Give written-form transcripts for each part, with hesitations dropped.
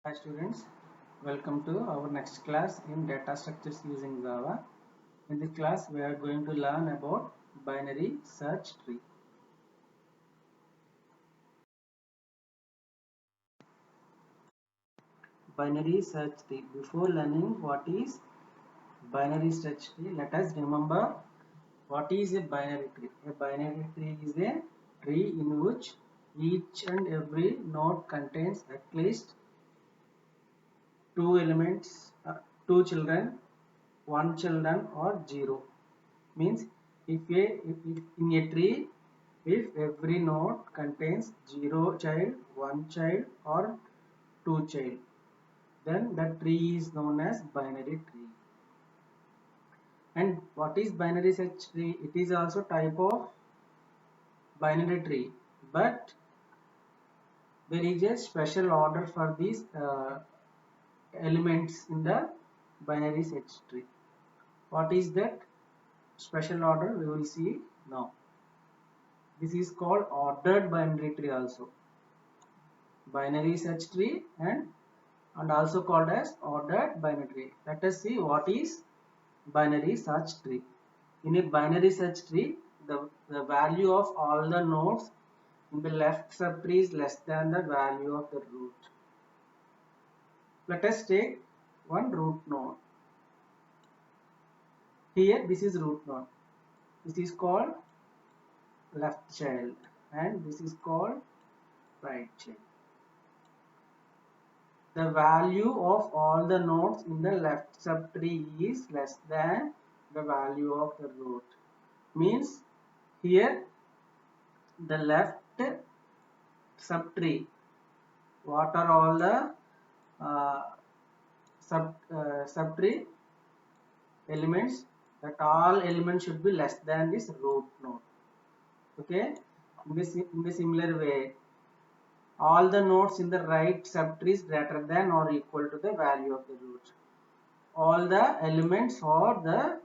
Hi students, welcome to our next class in data structures using Java. In this class we are going to learn about binary search tree. Binary search tree. Before learning what is binary search tree, let us remember what is a binary tree. A binary tree is a tree in which each and every node contains at least two elements, two children, one children or zero. Means if in a tree, if every node contains 0 child, 1 child or 2 child, then the tree is known as binary tree. And what is binary search tree? It is also type of binary tree, but there is a special order for these elements in the binary search tree. What is that special order? We will see now. This is called ordered binary tree also. Binary search tree and also called as ordered binary tree. Let us see what is binary search tree. In a binary search tree, the value of all the nodes in the left subtree is less than the value of the root. Let us take one root node. Here this is root node. This is called left child and this is called right child. The value of all the nodes in the left subtree is less than the value of the root. Means here the left subtree, what are all the uh, subtree elements, that all elements should be less than this root node. Okay, in the similar way, all the nodes in the right subtree is greater than or equal to the value of the root. All the elements or the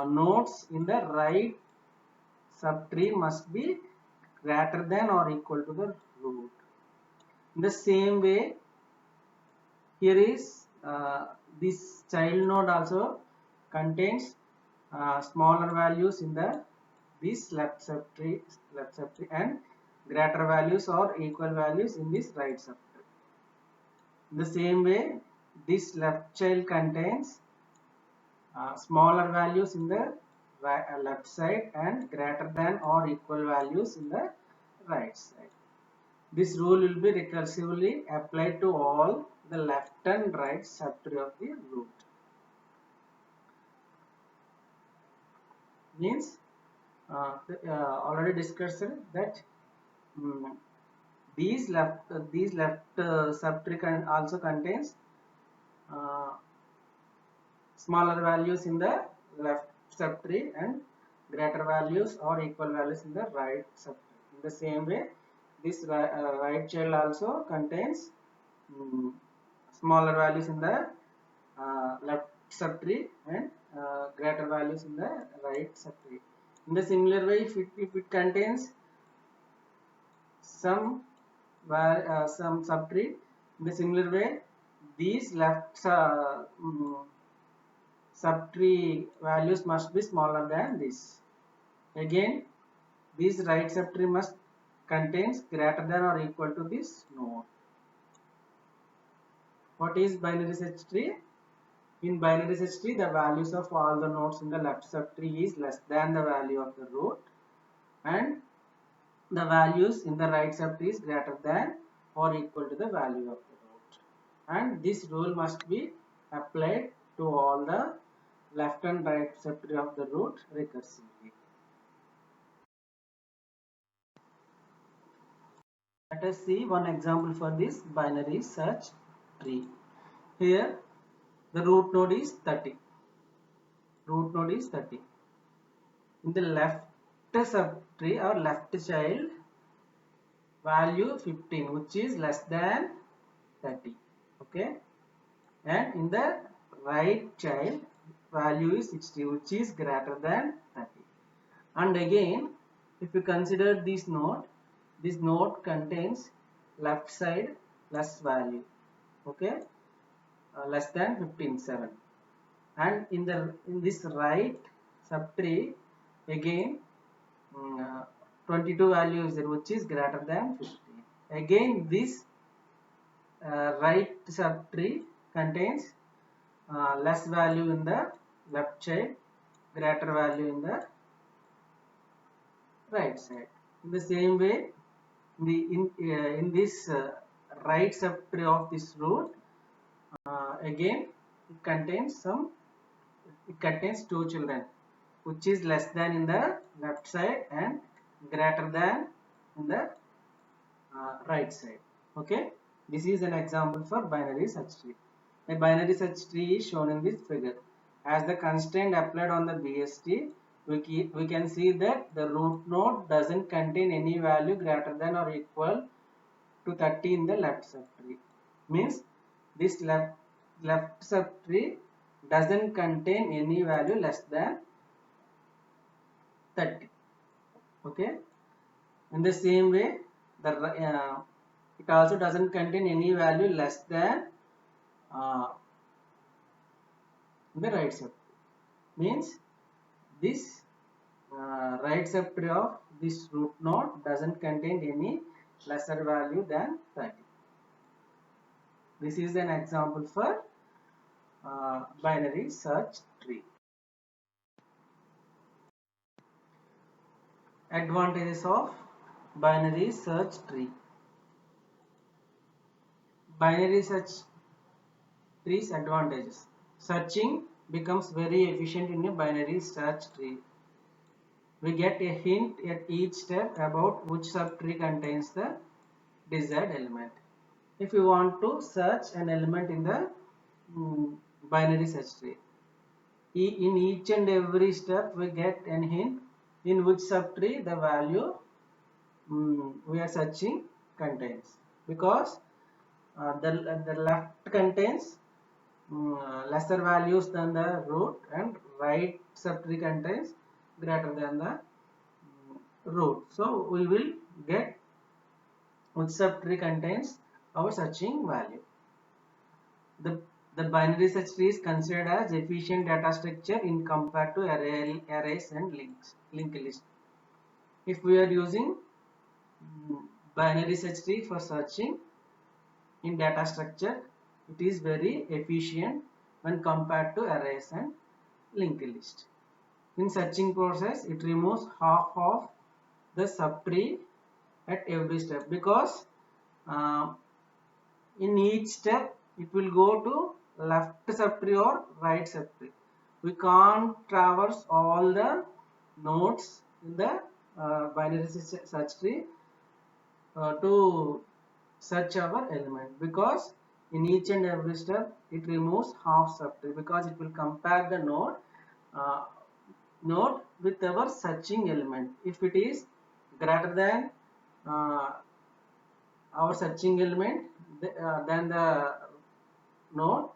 nodes in the right subtree must be greater than or equal to the root. In the same way, here is this child node also contains smaller values in the this left subtree and greater values or equal values in this right subtree. In the same way, this left child contains smaller values in the left side and greater than or equal values in the right side. This rule will be recursively applied to all the left and right subtree of the root. Means already discussed that um, these left subtree also contains uh, smaller values in the left subtree and greater values or equal values in the right subtree. In the same way, this right child also contains smaller values in the left subtree and greater values in the right subtree. In the similar way, if it contains some subtree, in the similar way, these left subtree values must be smaller than this. Again, this right subtree must contains greater than or equal to this node. What is binary search tree? In binary search tree, the values of all the nodes in the left subtree is less than the value of the root, and the values in the right subtree is greater than or equal to the value of the root. And this rule must be applied to all the left and right subtree of the root recursively. Let us see one example for this binary search tree. Here the root node is 30. Root node is 30. In the left subtree or left child, value 15, which is less than 30. Okay, and in the right child, value is 60, which is greater than 30. And again, if you consider this node contains left side less value, Okay, less than 15 7. And in this right subtree again, 22 value is there, which is greater than 15. Again this right subtree contains less value in the left side, greater value in the right side. In the same way, in this right subtree of this root, again it contains two children, which is less than in the left side and greater than in the right side. Okay, this is an example for binary search tree. A binary search tree is shown in this figure. As the constraint applied on the BST, we can see that the root node doesn't contain any value greater than or equal to 30 in the left subtree. Means this left subtree doesn't contain any value less than 30. Okay. In the same way, it also doesn't contain any value less than the right subtree. Means this right subtree of this root node doesn't contain any lesser value than 30. This is an example for binary search tree. Advantages of binary search tree. Binary search tree's advantages. Searching becomes very efficient in a binary search tree. We get a hint at each step about which subtree contains the desired element. If you want to search an element in the binary search tree, in each and every step we get an hint in which subtree the value we are searching contains, because the left contains lesser values than the root and right subtree contains greater than the root. So we will get which subtree contains our searching value. The binary search tree is considered as efficient data structure in compared to arrays and linked list. If we are using binary search tree for searching in data structure, it is very efficient when compared to arrays and linked list. In searching process, it removes half of the subtree at every step, because in each step it will go to left subtree or right subtree. We can't traverse all the nodes in the binary search tree to search our element, because in each and every step it removes half subtree, because it will compare the uh, node with our searching element. If it is greater than uh, our searching element, then the node,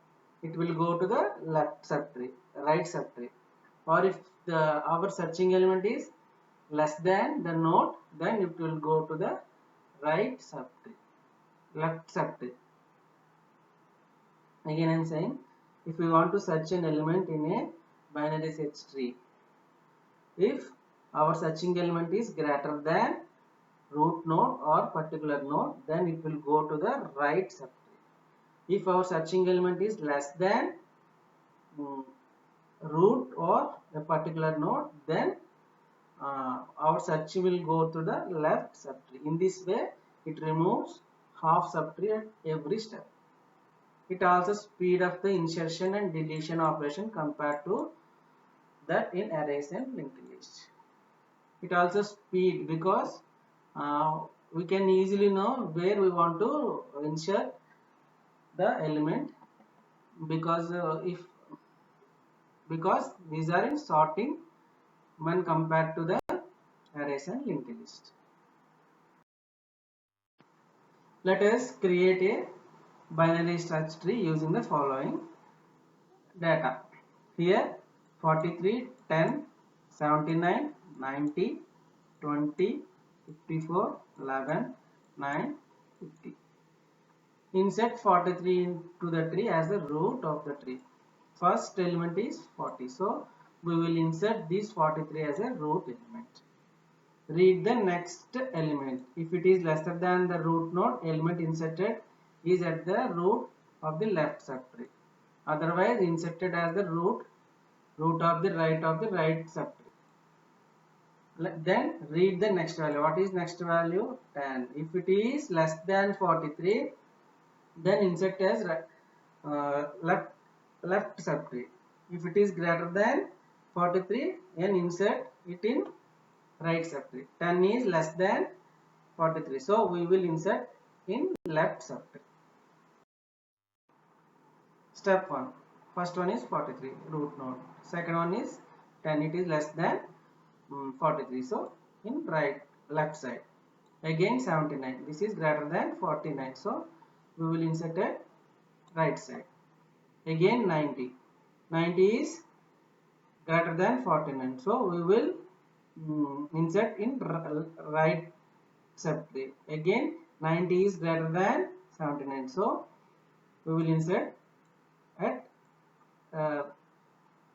it will go to the left subtree, right subtree. Or if our searching element is less than the node, then it will go to the right subtree, left subtree. Again I am saying, if we want to search an element in a binary search tree, if our searching element is greater than root node or particular node, then it will go to the right subtree. If our searching element is less than root or a particular node, then our search will go to the left subtree. In this way, it removes half subtree at every step. It also speed up the insertion and deletion operation compared to that in arrays and linked list. It also speed, because we can easily know where we want to insert the element, because because these are in sorting when compared to the arrays and linked list. Let us create a binary search tree using the following data. Here 43, 10, 79, 90, 20, 54, 11, 9, 50. insert 43 into the tree as the root of the tree. First element is 40, so we will insert this 43 as a root element. Read the next element. If it is lesser than the root node, element inserted is at the root of the left subtree. Otherwise, inserted as the root of the right subtree. Then read the next value. What is next value? 10. If it is less than 43, then insert as left subtree. If it is greater than 43, then insert it in right subtree. 10 is less than 43, so we will insert in left subtree. Step 1. First one is 43, root node. Second one is 10, it is less than 43, so in left side. Again 79, this is greater than 49, so we will insert at right side. Again 90, 90 is greater than 49, so we will insert in right subtree. Again 90 is greater than 79, so we will insert at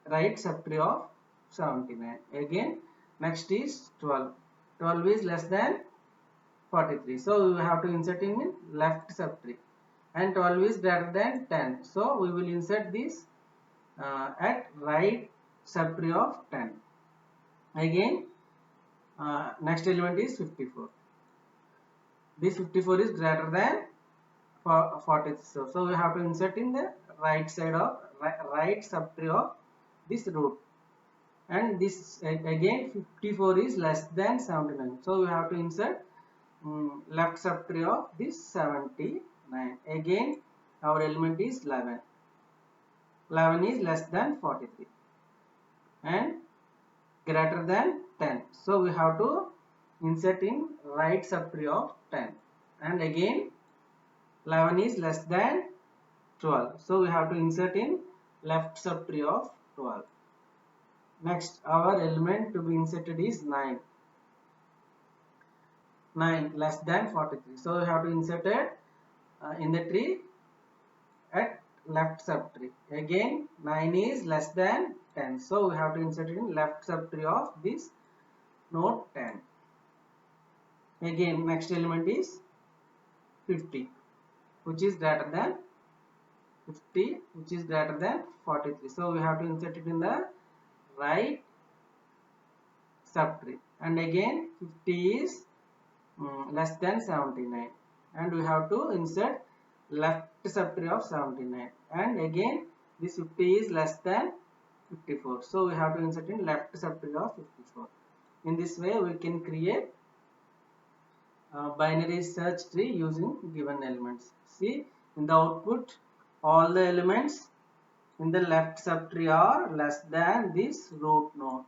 right subtree of 79. Again next is 12, 12 is less than 43, so we have to insert in left subtree, and 12 is greater than 10, so we will insert this at right subtree of 10. Again next element is 54. This 54 is greater than 40, so we have to insert in the right side of right subtree of this root, and this again 54 is less than 79, so we have to insert left subtree of this 79. Again our element is 11. 11 is less than 43 and greater than 10, so we have to insert in right subtree of 10, and again 11 is less than 12, so we have to insert in left subtree of 12. Next, our element to be inserted is 9. 9 less than 43, so we have to insert it in the tree at left subtree. Again 9 is less than 10, so we have to insert it in left subtree of this node 10. Again next element is 50, which is greater than 50, which is greater than 43, so we have to insert it in the right subtree, and again 50 is less than 79, and we have to insert left subtree of 79, and again this 50 is less than 54, so we have to insert in left subtree of 54. In this way we can create binary search tree using given elements. See, in the output all the elements in the left subtree are less than this root node,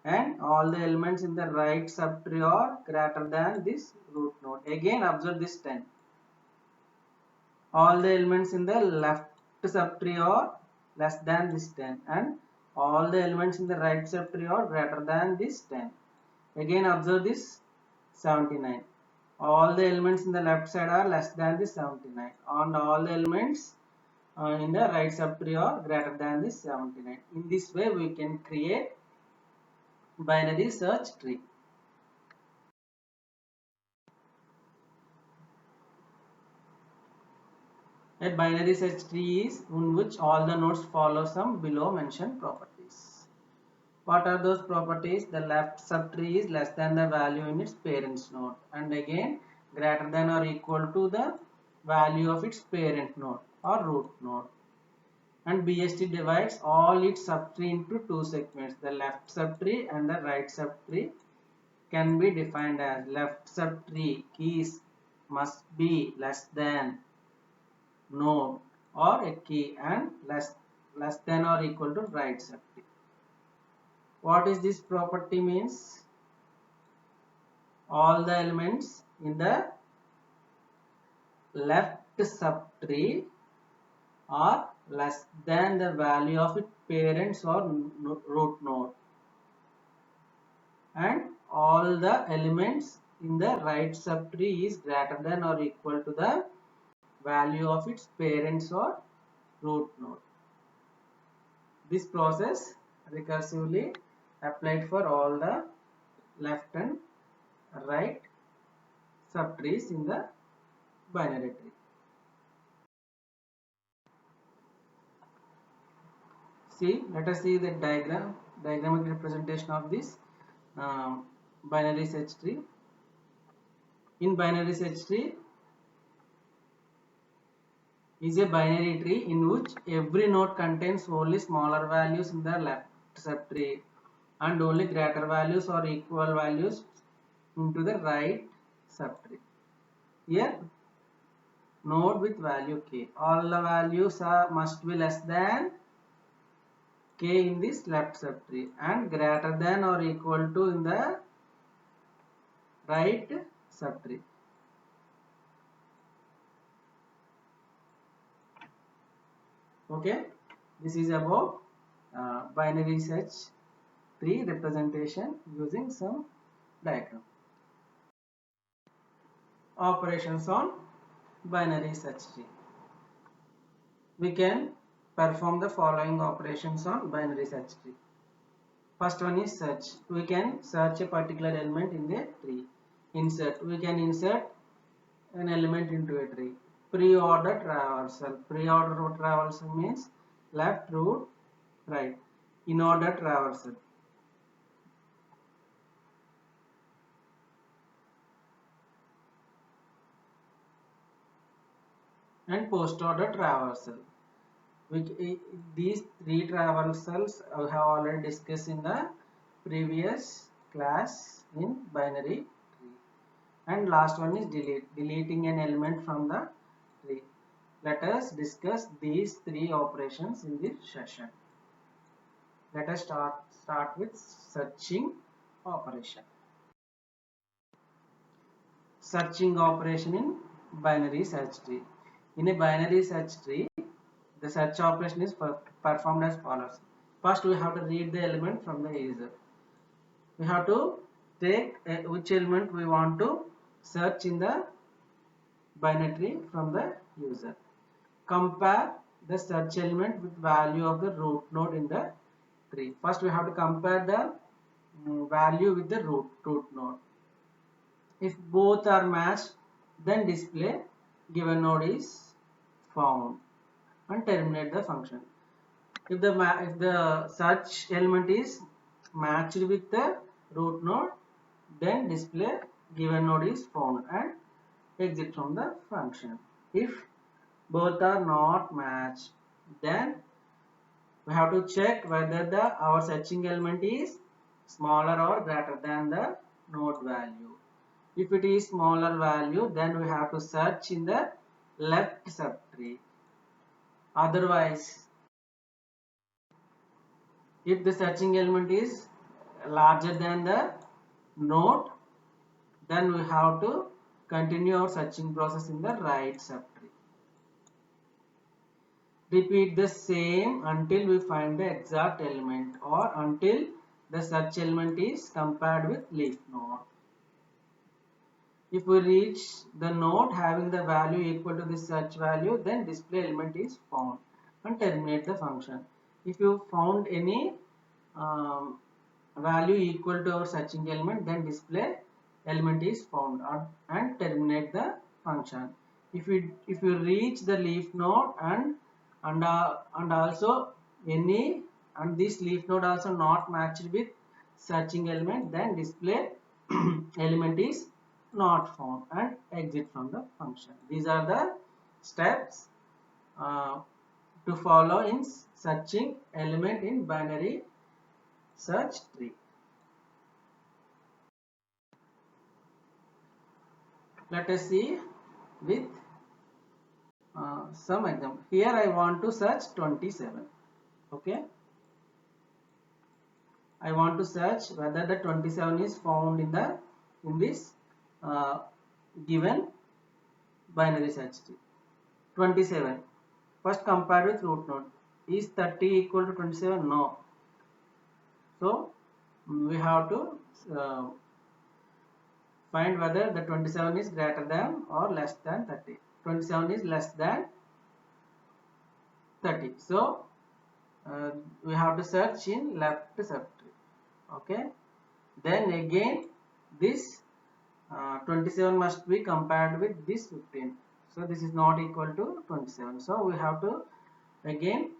and all the elements in the right subtree are greater than this root node. Again observe this 10. All the elements in the left subtree are less than this 10, and all the elements in the right subtree are greater than this 10. Again observe this 79. All the elements in the left side are less than this 79, and all the elements in the right subtree are greater than this 79. In this way we can create binary search tree. A binary search tree is in which all the nodes follow some below mentioned properties. What are those properties? The left subtree is less than the value in its parent's node, and again greater than or equal to the value of its parent node or root node. And BST divides all its subtree into two segments. The left subtree and the right subtree can be defined as left subtree keys must be less than node or a key, and less than or equal to right subtree. What is this property means? All the elements in the left subtree are less than the value of its parents or root node, and all the elements in the right subtree is greater than or equal to the value of its parents or root node. This process recursively applied for all the left and right subtrees in the binary tree. See, let us see the diagrammatic representation of this binary search tree. In binary search tree is a binary tree in which every node contains only smaller values in the left subtree and only greater values or equal values into the right subtree. Here, node with value k. All the values must be less than k in this left subtree and greater than or equal to in the right subtree. Okay, this is about binary search tree representation using some diagram. Operations on binary search tree. We can perform the following operations on binary search tree. First one is search. We can search a particular element in the tree. Insert. We can insert an element into a tree. Pre-order traversal. Pre-order traversal means left, root, right. In order traversal. And post-order traversal. These three traversals we have already discussed in the previous class in binary tree. And last one is delete. Deleting an element from the tree. Let us discuss these three operations in this session. Let us start with searching operation. Searching operation in binary search tree. In a binary search tree, the search operation is performed as follows. First, we have to read the element from the user. We have to take which element we want to search in the binary tree from the user. Compare the search element with value of the root node in the tree. First, we have to compare the value with the root node. If both are matched, then display given node is found and terminate the function. If the search element is matched with the root node, then display given node is found and exit from the function. If both are not matched, then we have to check whether our searching element is smaller or greater than the node value. If it is smaller value, then we have to search in the left subtree. Otherwise, if the searching element is larger than the node, then we have to continue our searching process in the right subtree. Repeat the same until we find the exact element or until the search element is compared with leaf node. If we reach the node having the value equal to the search value, then display element is found and terminate the function. If you found any value equal to our searching element, then display element is found and terminate the function. If you reach the leaf node and also this leaf node also not matched with searching element, then display element is not found and exit from the function. These are the steps to follow in searching element in binary search tree. Let us see with some example. Here I want to search 27. Okay, I want to search whether the 27 is found in this given binary search tree. 27. First compare with root node. Is 30 equal to 27? No. So we have to find whether the 27 is greater than or less than 30. 27 is less than 30. So we have to search in left subtree. Okay, then again this 27 must be compared with this 15. So this is not equal to 27. So we have to again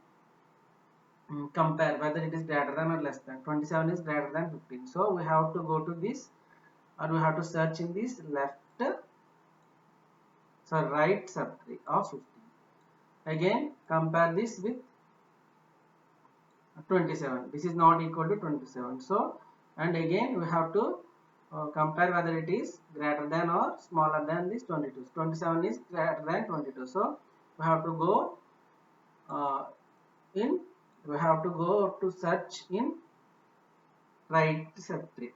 compare whether it is greater than or less than. 27 is greater than 15. So we have to go to this, or we have to search in this right subtree of 15. Again compare this with 27. This is not equal to 27. So and again we have to compare whether it is greater than or smaller than this 22. 27 is greater than 22. So we have to go uh, in we have to go to search in right subtree.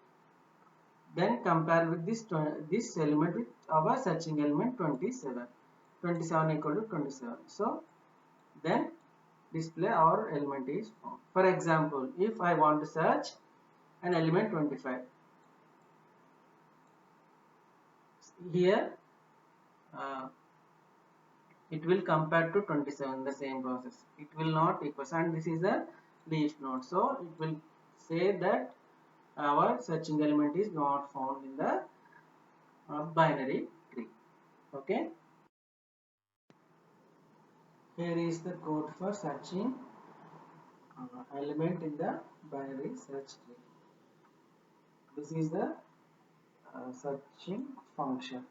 Then compare with this element with our searching element 27. 27 equal to 27. So then display our element is found. For example, if I want to search an element 25, here uh, it will compare to 27, the same process. It will not equal, and this is a leaf node. So it will say that our searching element is not found in the binary tree. Okay. Here is the code for searching element in the binary search tree. This is the searching function.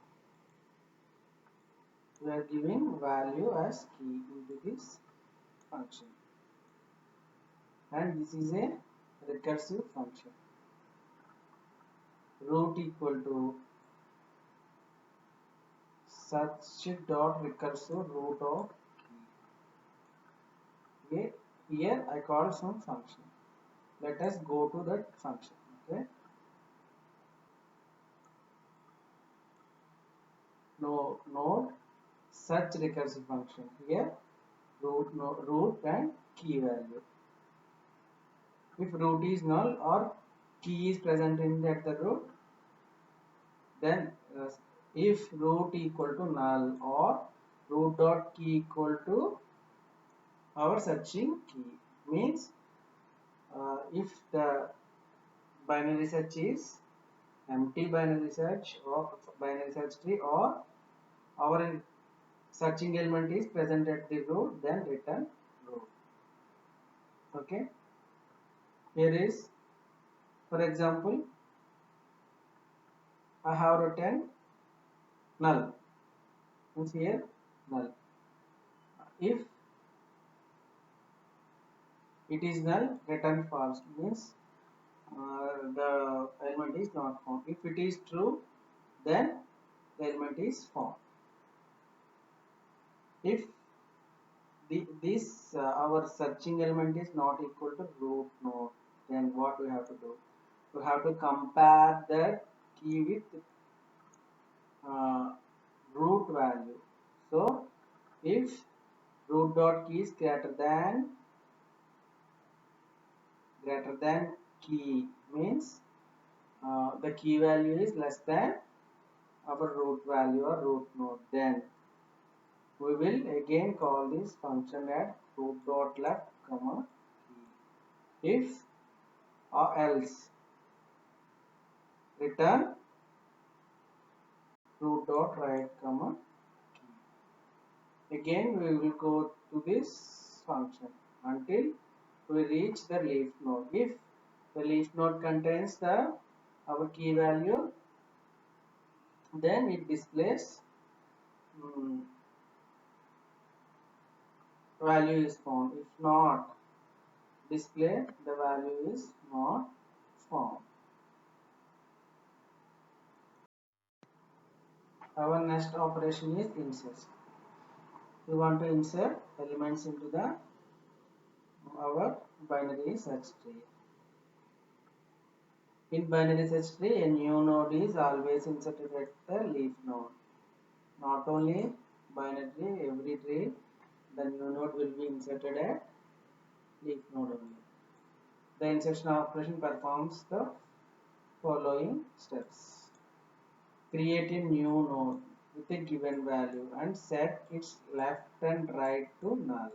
We are giving value as key into this function, and this is a recursive function. Root equal to search dot recursive root of key. Okay, here I call some function. Let us go to that function. Okay. No node search recursive function. Here root and key value. If root is null or key is present in the root, then if root equal to null or root dot key equal to our searching key, means if the binary search is empty binary search or binary search tree, or our searching element is present at the root, then return root. Okay, here is, for example, I have written null, means here null. If it is null, return false, means the element is not found. If it is true, then the element is found. If our searching element is not equal to root node, then what we have to do? We have to compare that key with root value. So if root dot key is greater than key, means the key value is less than our root value or root node, then we will again call this function at root dot left comma key. If or else, return root dot right comma key. Again we will go to this function until we reach the leaf node. If the leaf node contains our key value, then it displays value is found. If not display, the value is not found. Our next operation is insert. We want to insert elements into our binary search tree. In binary search tree, a new node is always inserted at the leaf node. Not only binary tree, every tree, the new node will be inserted at leaf node only. The insertion operation performs the following steps. Create a new node with a given value and set its left and right to null.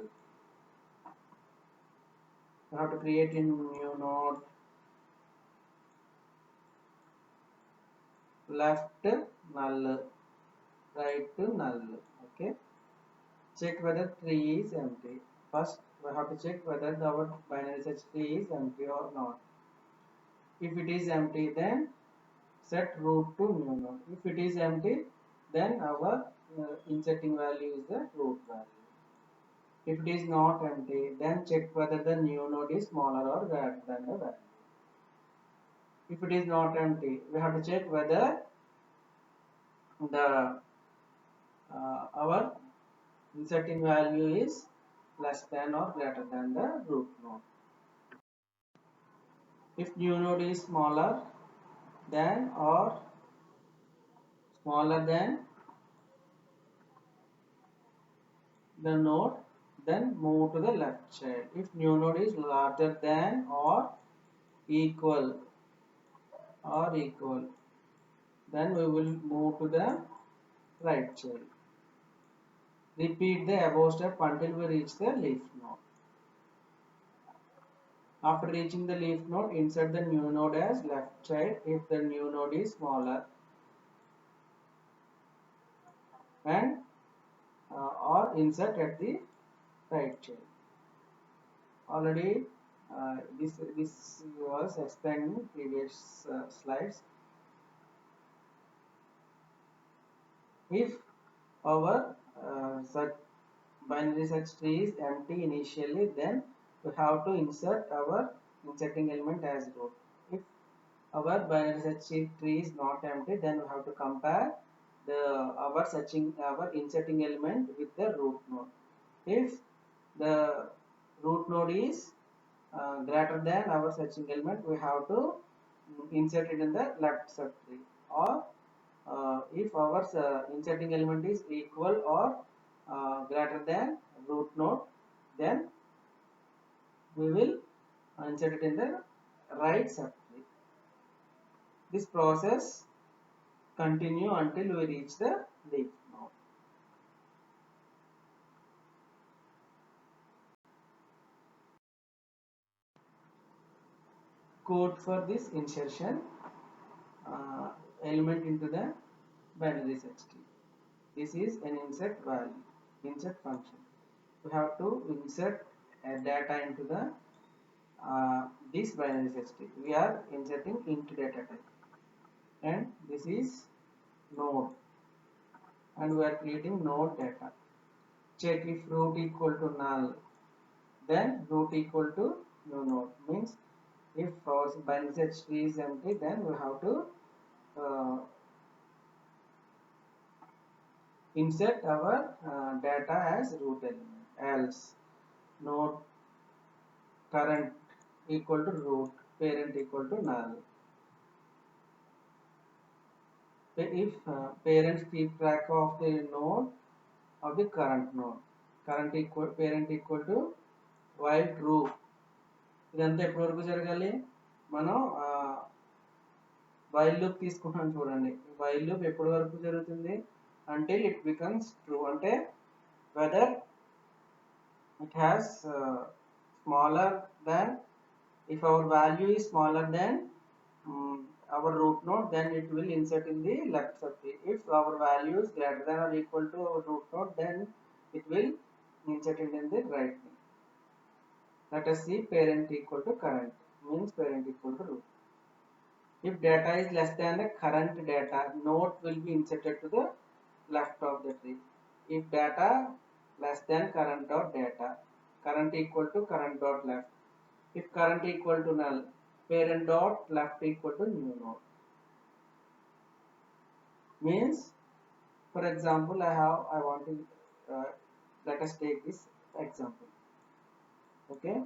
You have to create a new node, left null, right to null. Okay. Check whether tree is empty. First, we have to check whether our binary search tree is empty or not. If it is empty, then set root to new node. If it is empty, then our inserting value is the root value. If it is not empty, then check whether the new node is smaller or greater than the value. If it is not empty, we have to check whether the our inserting value is less than or greater than the root node. If new node is smaller than or smaller than the node, then move to the left side. If new node is larger than or equal, then we will move to the right side. Repeat the above step until we reach the leaf node. After reaching the leaf node, insert the new node as left side if the new node is smaller, and or insert at the right side. Already this was explained in previous slides. If our binary search tree is empty initially, then we have to insert our inserting element as root. If our binary search tree is not empty, then we have to compare our inserting element with the root node. If the root node is greater than our searching element, we have to insert it in the left subtree. Or if our inserting element is equal or greater than root node, then we will insert it in the right subtree. This process continue until we reach the leaf node. Code for this insertion element into the binary search tree. This is an insert value, insert function. We have to insert data into the this binary search tree. We are inserting into data type, and this is node, and we are creating node data. Check if root equal to null, then root equal to new node. Means if our binary search tree is empty, then we have to insert our data as root element. Else node current equal to root, parent equal to null. If parents keep track of the node of the current node, current equal parent equal to while true. ఇదంతా ఎప్పటి వరకు జరగాలి? మనం while loop తీసుకుంటాం చూడండి. While loop ఎప్పటి వరకు జరుగుతుంది? until it becomes true. అంటే whether it has smaller than, if our value is smaller than our root node, then it will insert in the left subtree. If our value is greater than or equal to our root node, then it will insert it in the right node. Let us see parent equal to current, means parent equal to root. If data is less than the current data, node will be inserted to the left of the tree. If data less than current dot data, current equal to current dot left. If current equal to null, parent dot left equal to new node. Means, for example, I want to let us take this example. Okay.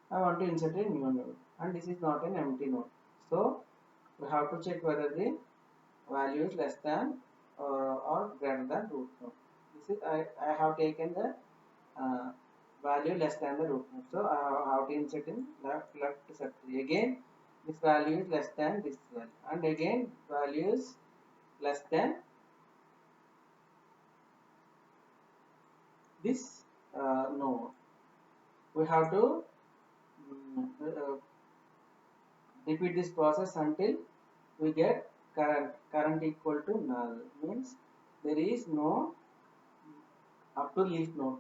I want to insert a new node, and this is not an empty node. So we have to check whether the value is less than or greater than root node. This is I have taken the value less than the root node. So I have to insert in left subtree. Again, this value is less than this value, and again value is less than this node. We have to repeat this process until we get current equal to null. Means there is no up to leaf node.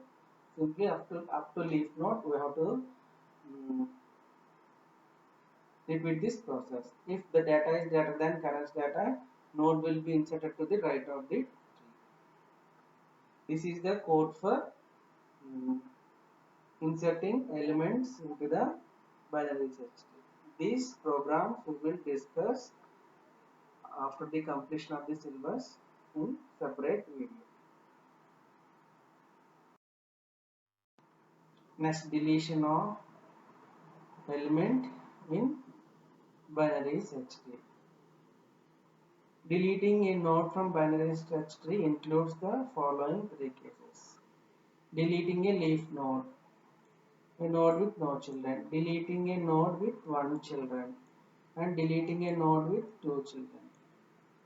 Simply up to leaf node we have to um, repeat this process. If the data is greater than current data, node will be inserted to the right of the tree. This is the code for inserting elements into the binary search tree. These programs we will discuss after the completion of the syllabus in separate video. Next, deletion of element in binary search tree. Deleting a node from binary search tree includes the following three cases. Deleting a leaf node, a node with no children, deleting a node with one children, and deleting a node with two children.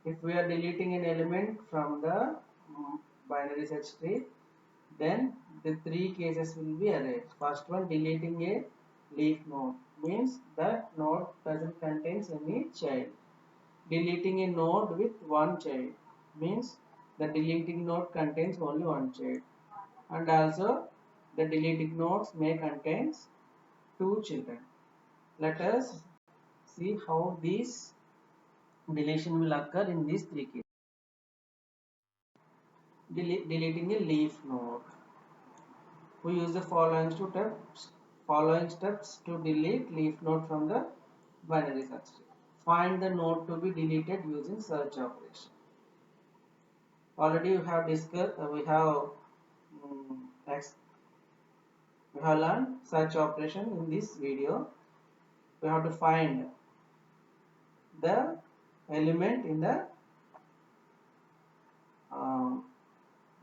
If we are deleting an element from the binary search tree, then the three cases will be arrayed. First one, deleting a leaf node, means that node doesn't contain any child. Deleting a node with one child, means the deleting node contains only one child, and also the deleting nodes may contain two children. Let us see how this deletion will occur in these three cases. Deleting a leaf node. We use the following steps to delete leaf node from the binary search tree. Find the node to be deleted using search operation. Already we have discussed. We have learned search operation in this video. We have to find the element in the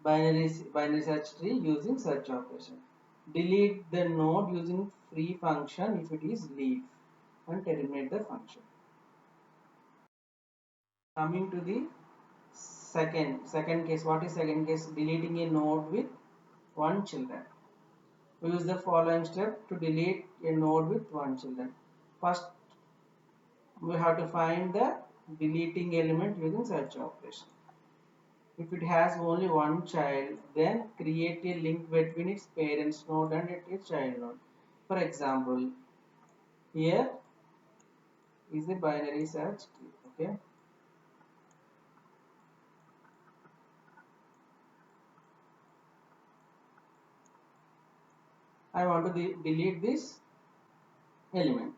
binary search tree using search operation. Delete the node using free function if it is leaf, and terminate the function. Coming to the second case. What is second case? Deleting a node with one children. We use the following step to delete a node with one children. First, we have to find the deleting element using search operation. If it has only one child, then create a link between its parents node and its child node. For example, here is the binary search tree. Okay. I want to delete this element.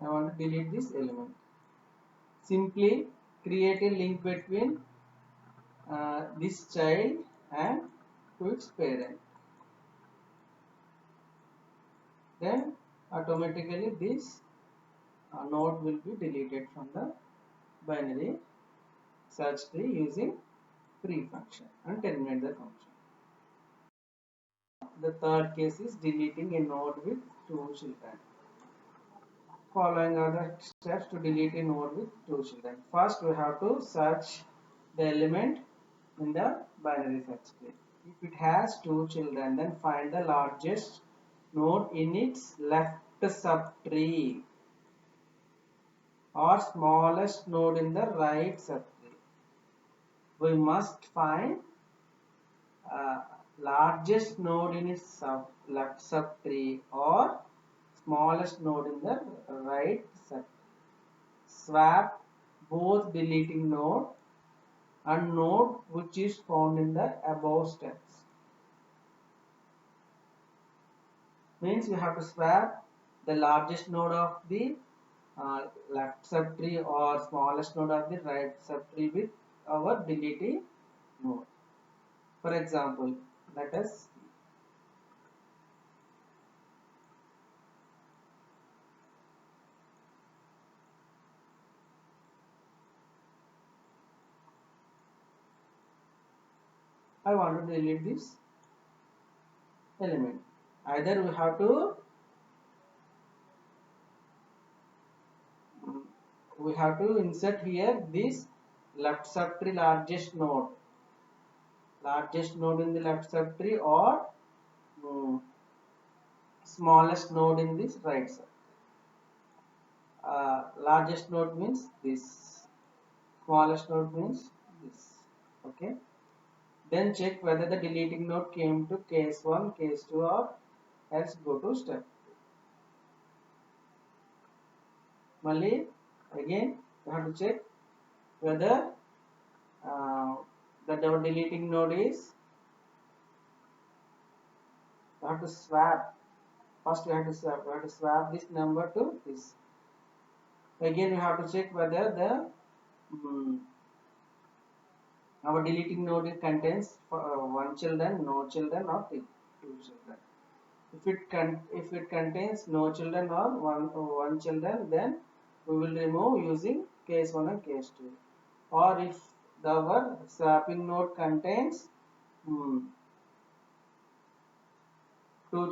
I want to delete this element. Simply create a link between this child and to its parent. Then automatically this node will be deleted from the binary search tree using free function, and terminate the function. The third case is deleting a node with two children. Following are the steps to delete a node with two children. First, we have to search the element in the binary search tree. If it has two children, then find the largest node in its left subtree or smallest node in the right subtree. We must find largest node in its left subtree or smallest node in the right subtree. Swap both deleting node and node which is found in the above steps. Means we have to swap the largest node of the left subtree or smallest node of the right subtree with our deleting node. For example, let us see. I want to delete this element. Either we have to insert here this left subtree largest node in the left subtree, or smallest node in this right subtree. Largest node means this, smallest node means this. Okay, then check whether the deleting node came to case 1, case 2, or else go to step 2. Mali again you have to check whether that our deleting node is, you have to swap. First we have to swap this number to this. Again we have to check whether the our deleting node contains one children, no children, or two children. If it contains no children or one children, then we will remove using case 1 and case 2. Or if our swapping node contains two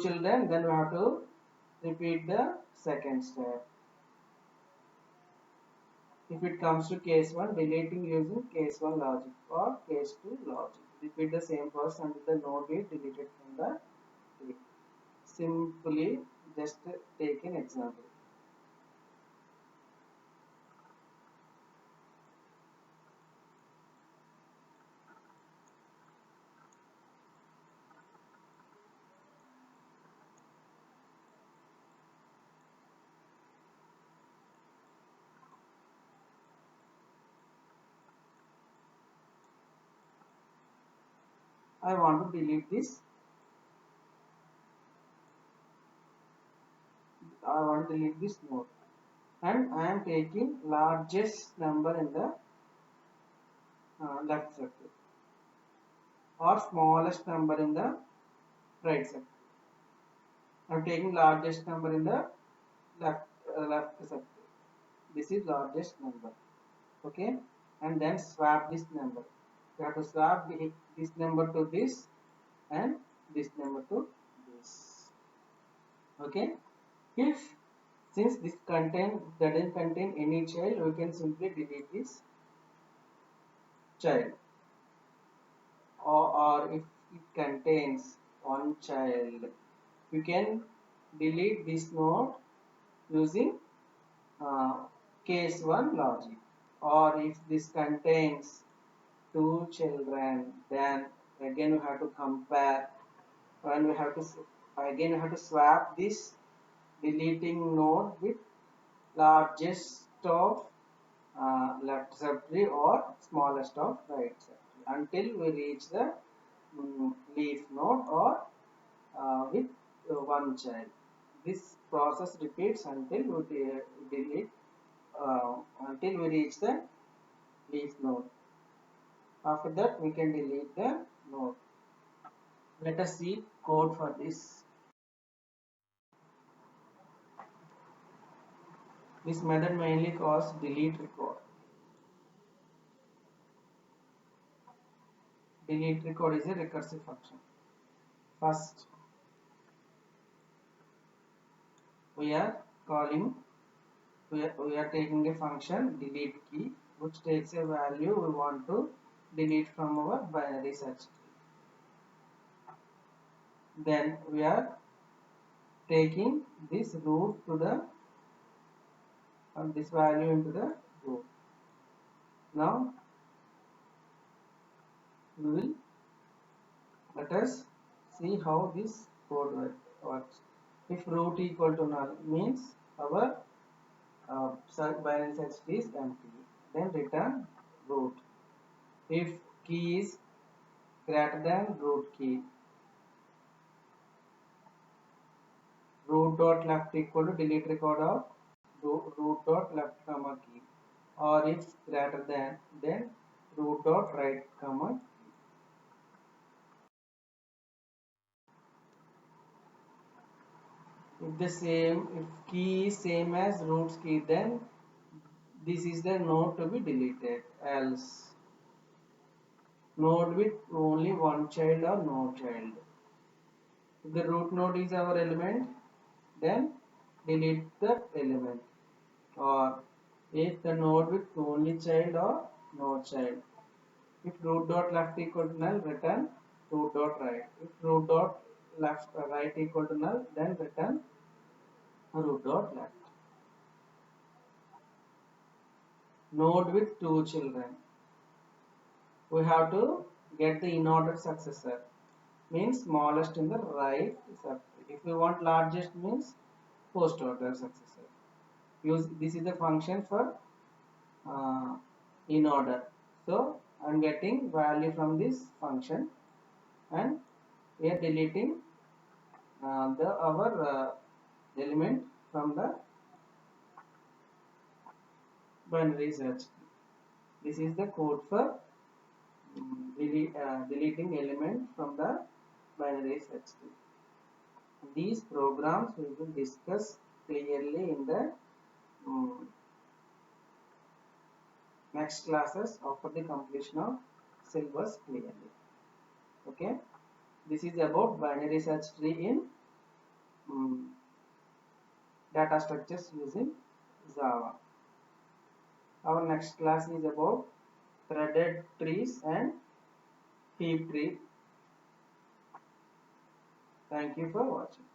children, then we have to repeat the second step. If it comes to case 1, deleting using case 1 logic or case 2 logic. Repeat the same process until the node is deleted from the tree. Simply just take an example. I want to delete this. I want to delete this node, and I am taking largest number in the left circle or smallest number in the right circle. I am taking largest number in the left circle. This is largest number. Okay, and then swap this number. You have to swap this number to this and this number to this. Okay, if since this doesn't contain any child, we can simply delete this child, or if it contains one child, you can delete this node using case 1 logic. Or if this contains two children, then again we have to compare, and we have to swap this deleting node with largest of left subtree or smallest of right subtree until we reach the leaf node or with one child. This process repeats until we delete until we reach the leaf node. After that we can delete the node. Let us see code for this. This method mainly calls delete record. Delete record is a recursive function. First, we are taking a function delete key, which takes a value we want to delete from our binary search tree. Then we are taking this root to the this value into the root. Now let us see how this code works. If root equal to null means our binary search tree is empty, then return root. If key is greater than root key, root dot left equal to delete record of root dot left comma key, or if greater than, then root dot right comma key. If key is same as root's key, then this is the node to be deleted. Else, node with only one child or no child. If the root node is our element, then delete that element. Or if the node with only child or no child. If root dot left equal to null, return root dot right. If root dot left right equal to null, then return root dot left. Node with two children. We have to get the in-order successor. Means smallest in the right subtree. If we want largest, means post order successor. Use this is the function for in order. So I am getting value from this function, and we are deleting the our element from the binary search. This is the code for deleting element from the binary search tree. These programs we will discuss clearly in the next classes after the completion of syllabus clearly. Okay, this is about binary search tree in data structures using Java. Our next class is about threaded trees and heap tree. Thank you for watching.